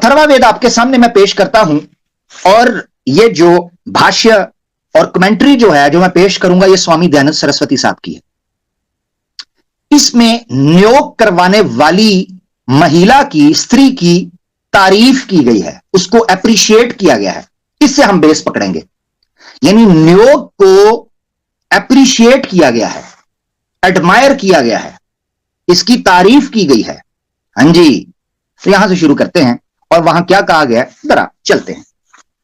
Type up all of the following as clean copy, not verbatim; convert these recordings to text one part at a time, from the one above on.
अथर्ववेद आपके सामने मैं पेश करता हूं, और ये जो भाष्य और कमेंट्री जो है जो मैं पेश करूंगा, ये स्वामी दयानंद सरस्वती साहब की है। इसमें नियोग करवाने वाली महिला की, स्त्री की तारीफ की गई है, उसको अप्रिशिएट किया गया है। इससे हम बेस पकड़ेंगे, यानी नियोग को अप्रिशिएट किया गया है, एडमायर किया गया है, इसकी तारीफ की गई है। हां जी, तो यहां से शुरू करते हैं और वहां क्या कहा गया है जरा चलते हैं।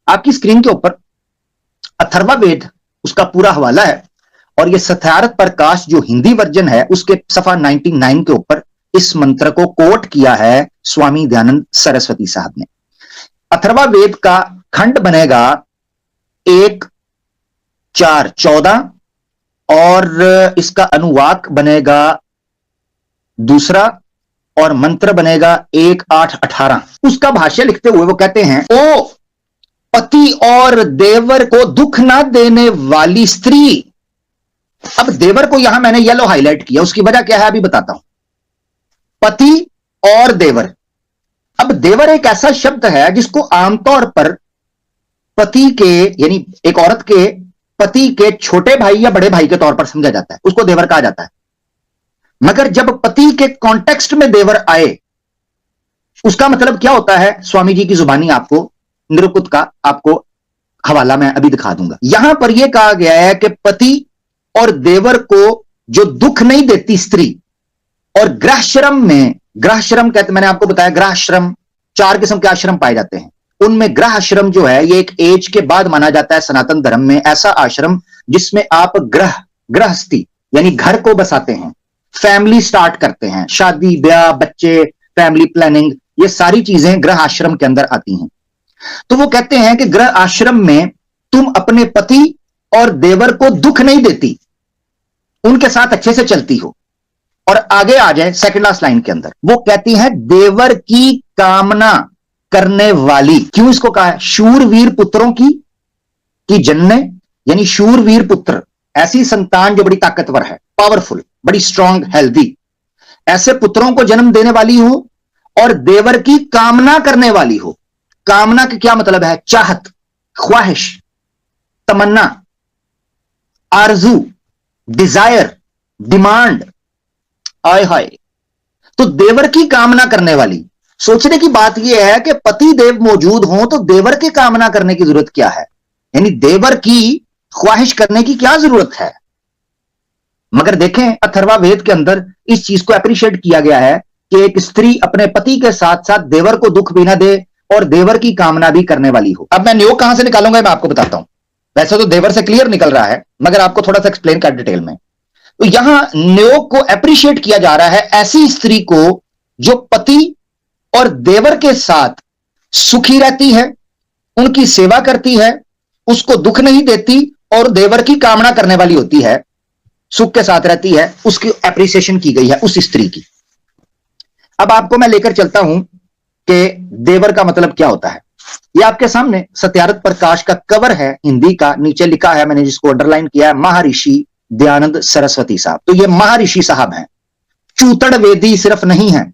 आपकी स्क्रीन के ऊपर अथर्ववेद उसका पूरा हवाला है, और ये सत्यार्थ प्रकाश जो हिंदी वर्जन है उसके सफा 99 के ऊपर इस मंत्र को कोट किया है स्वामी दयानंद सरस्वती साहब ने। अथर्ववेद का खंड बनेगा 1, 4, 14 और इसका अनुवाक बनेगा दूसरा, और मंत्र बनेगा 1, 8, 18। उसका भाष्य लिखते हुए वो कहते हैं, ओ पति और देवर को दुख ना देने वाली स्त्री। अब देवर को यहां मैंने येलो हाईलाइट किया, उसकी वजह क्या है अभी बताता हूं। पति और देवर, अब देवर एक ऐसा शब्द है जिसको आमतौर पर पति के, यानी एक औरत के पति के छोटे भाई या बड़े भाई के तौर पर समझा जाता है, उसको देवर कहा जाता है। मगर जब पति के कॉन्टेक्स्ट में देवर आए, उसका मतलब क्या होता है, स्वामी जी की जुबानी आपको निरुक्त का आपको हवाला मैं अभी दिखा दूंगा। यहां पर यह कहा गया है कि पति और देवर को जो दुख नहीं देती स्त्री, और गृहश्रम में, गृहश्रम कहते, मैंने आपको बताया गृहश्रम 4 किस्म के आश्रम पाए जाते हैं, उनमें गृहश्रम जो है ये एक एज के बाद माना जाता है सनातन धर्म में, ऐसा आश्रम जिसमें आप गृहस्थी यानी घर को बसाते हैं, फैमिली स्टार्ट करते हैं, शादी ब्याह बच्चे, फैमिली प्लानिंग, ये सारी चीजें गृह आश्रम के अंदर आती हैं। तो वो कहते हैं कि गृह आश्रम में तुम अपने पति और देवर को दुख नहीं देती, उनके साथ अच्छे से चलती हो। और आगे आ जाए सेकंड लास्ट लाइन के अंदर, वो कहती हैं देवर की कामना करने वाली। क्यों इसको कहा है, शूरवीर पुत्रों की जन्ने, यानी शूरवीर पुत्र, ऐसी संतान जो बड़ी ताकतवर है, पावरफुल, बड़ी स्ट्रांग, हेल्दी, ऐसे पुत्रों को जन्म देने वाली हो, और देवर की कामना करने वाली हो। कामना का क्या मतलब है, चाहत, ख्वाहिश, तमन्ना, आरजू, डिजायर, डिमांड, आय हाय। तो देवर की कामना करने वाली, सोचने की बात यह है कि पति देव मौजूद हों तो देवर की कामना करने की जरूरत क्या है, यानी देवर की ख्वाहिश करने की क्या जरूरत है। मगर देखें अथर्ववेद के अंदर इस चीज को अप्रिशिएट किया गया है कि एक स्त्री अपने पति के साथ साथ देवर को दुख भी ना दे और देवर की कामना भी करने वाली हो। अब मैं नियोग कहां से निकालूंगा मैं आपको बताता हूं। वैसे तो देवर से क्लियर निकल रहा है, मगर आपको थोड़ा सा एक्सप्लेन कर डिटेल में। तो यहां नियोग को अप्रिशिएट किया जा रहा है ऐसी स्त्री को जो पति और देवर के साथ सुखी रहती है, उनकी सेवा करती है, उसको दुख नहीं देती और देवर की कामना करने वाली होती है, सुख के साथ रहती है, उसकी एप्रिसिएशन की गई है उस स्त्री की। अब आपको मैं लेकर चलता हूं कि देवर का मतलब क्या होता है। यह आपके सामने सत्यार्थ प्रकाश का कवर है हिंदी का, नीचे लिखा है, मैंने जिसको अंडरलाइन किया है, महर्षि दयानंद सरस्वती साहब। तो ये महर्षि साहब हैं, चूतड़ वेदी सिर्फ नहीं है,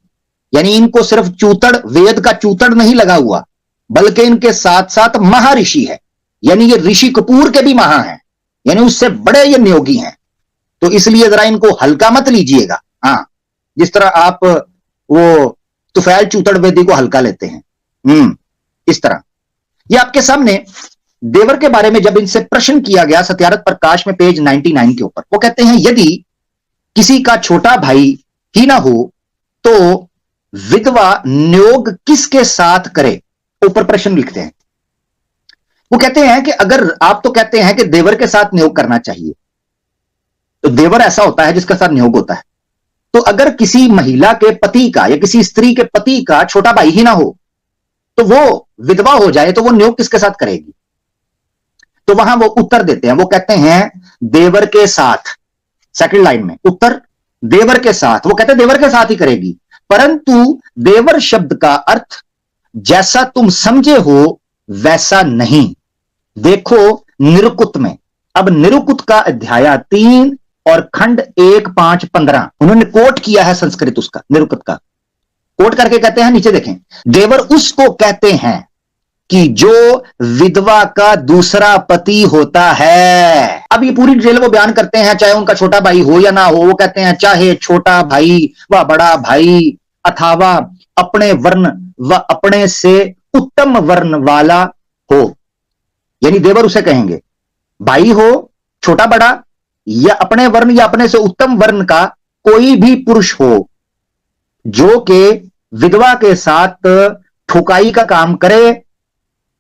यानी इनको सिर्फ चूतड़, वेद का चूतड़ नहीं लगा हुआ, बल्कि इनके साथ साथ महर्षि है, यानी ये ऋषि कपूर के भी महा हैं, यानी उससे बड़े ये नियोगी हैं। तो इसलिए जरा इनको हल्का मत लीजिएगा। हाँ, जिस तरह आप वो तुफैल चूतड़ वेदी को हल्का लेते हैं, इस तरह। ये आपके सामने देवर के बारे में जब इनसे प्रश्न किया गया सत्यार्थ प्रकाश में पेज 99 के ऊपर, वो कहते हैं यदि किसी का छोटा भाई ही ना हो तो विधवा नियोग किसके साथ करे, ऊपर प्रश्न लिखते हैं। वो कहते हैं कि अगर आप तो कहते हैं कि देवर के साथ नियोग करना चाहिए, तो देवर ऐसा होता है जिसके साथ नियोग होता है। तो अगर किसी महिला के पति का या किसी स्त्री के पति का छोटा भाई ही ना हो तो वो विधवा हो जाए तो वो नियोग किसके साथ करेगी। तो वहां वो उत्तर देते हैं, वो कहते हैं देवर के साथ। सेकंड लाइन में उत्तर देवर के साथ, वो कहते हैं देवर के साथ ही करेगी, परंतु देवर शब्द का अर्थ जैसा तुम समझे हो वैसा नहीं। देखो निरुक्त में, अब निरुक्त का अध्याय 3 और खंड 1, 5, 15 उन्होंने कोट किया है संस्कृत उसका, निरुक्त का। कोट करके कहते हैं, नीचे देखें, देवर उसको कहते हैं कि जो विधवा का दूसरा पति होता है। अब ये पूरी डिटेल वो बयान करते हैं, चाहे उनका छोटा भाई हो या ना हो। वो कहते हैं चाहे छोटा भाई व बड़ा भाई अथवा अपने वर्ण व अपने से उत्तम वर्ण वाला हो, यानी देवर उसे कहेंगे, भाई हो छोटा बड़ा या अपने वर्ण या अपने से उत्तम वर्ण का कोई भी पुरुष हो, जो कि विधवा के साथ ठुकाई का काम करे,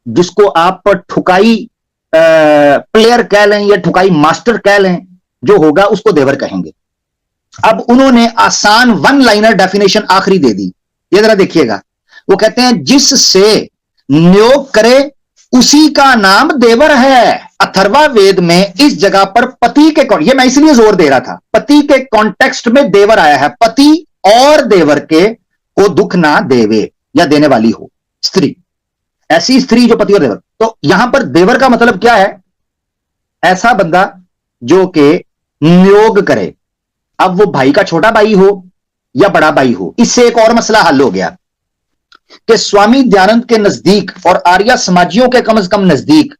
जिसको आप ठुकाई प्लेयर कह लें या ठुकाई मास्टर कह लें, जो होगा उसको देवर कहेंगे। अब उन्होंने आसान वन लाइनर डेफिनेशन आखिरी दे दी, ये जरा देखिएगा। वो कहते हैं जिससे नियोग करे उसी का नाम देवर है। अथर्वा वेद में इस जगह पर पति के, ये मैं इसलिए जोर दे रहा था, पति के कॉन्टेक्स्ट में देवर आया है। पति और देवर के को दुख ना देवे या देने वाली हो स्त्री, ऐसी स्त्री जो पति और देवर। तो यहां पर देवर का मतलब क्या है? ऐसा बंदा जो कि नियोग करे। अब वो भाई का छोटा भाई हो या बड़ा भाई हो। इससे एक और मसला हल हो गया कि स्वामी दयानंद के नजदीक और आर्य समाजियों के कम से कम नजदीक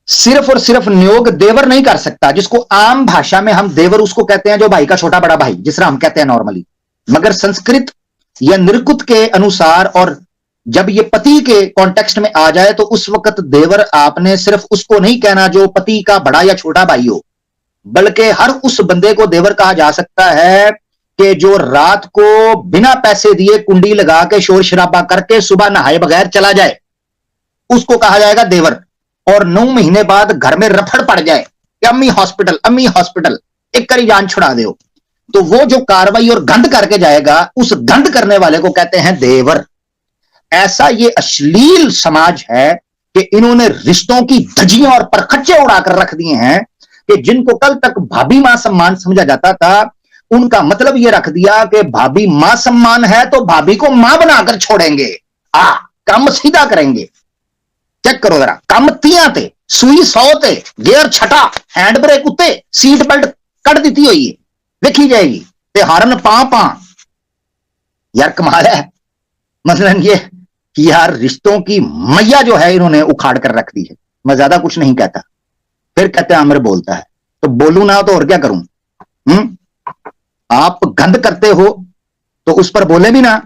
सिर्फ और सिर्फ नियोग देवर नहीं कर सकता। जिसको आम भाषा में हम देवर उसको कहते हैं जो भाई का छोटा बड़ा भाई, जिस तरह हम कहते हैं नॉर्मली। मगर संस्कृत या निरकुत के अनुसार और जब ये पति के कॉन्टेक्स्ट में आ जाए तो उस वक्त देवर आपने सिर्फ उसको नहीं कहना जो पति का बड़ा या छोटा भाई हो, बल्कि हर उस बंदे को देवर कहा जा सकता है कि जो रात को बिना पैसे दिए कुंडी लगा के शोर शराबा करके सुबह नहाए बगैर चला जाए, उसको कहा जाएगा देवर। और 9 महीने बाद घर में रफड़ पड़ जाए कि अम्मी हॉस्पिटल एक करी जान छुड़ा दो, तो वो जो कार्रवाई और गंध करके जाएगा, उस गंध करने वाले को कहते हैं देवर। ऐसा ये अश्लील समाज है कि इन्होंने रिश्तों की धज्जियां और परखच्चे उड़ाकर रख दिए हैं कि जिनको कल तक भाभी मां सम्मान समझा जाता था, उनका मतलब यह रख दिया कि भाभी मां सम्मान है तो भाभी को मां बनाकर छोड़ेंगे, काम सीधा करेंगे। चेक करो जरा, कम तियां ते सुई 100 ते गियर छटा हैंड ब्रेक उत्ते सीट बेल्ट कट दी हुई है, देखी जाएगी ते हरन पा यार कमाल है। मतलब ये कि यार रिश्तों की मैया जो है इन्होंने उखाड़ कर रख दी है। मैं ज्यादा कुछ नहीं कहता। फिर कहते हैं आमिर बोलता है, तो बोलू ना तो और क्या करूं? आप गंद करते हो तो उस पर बोले भी ना।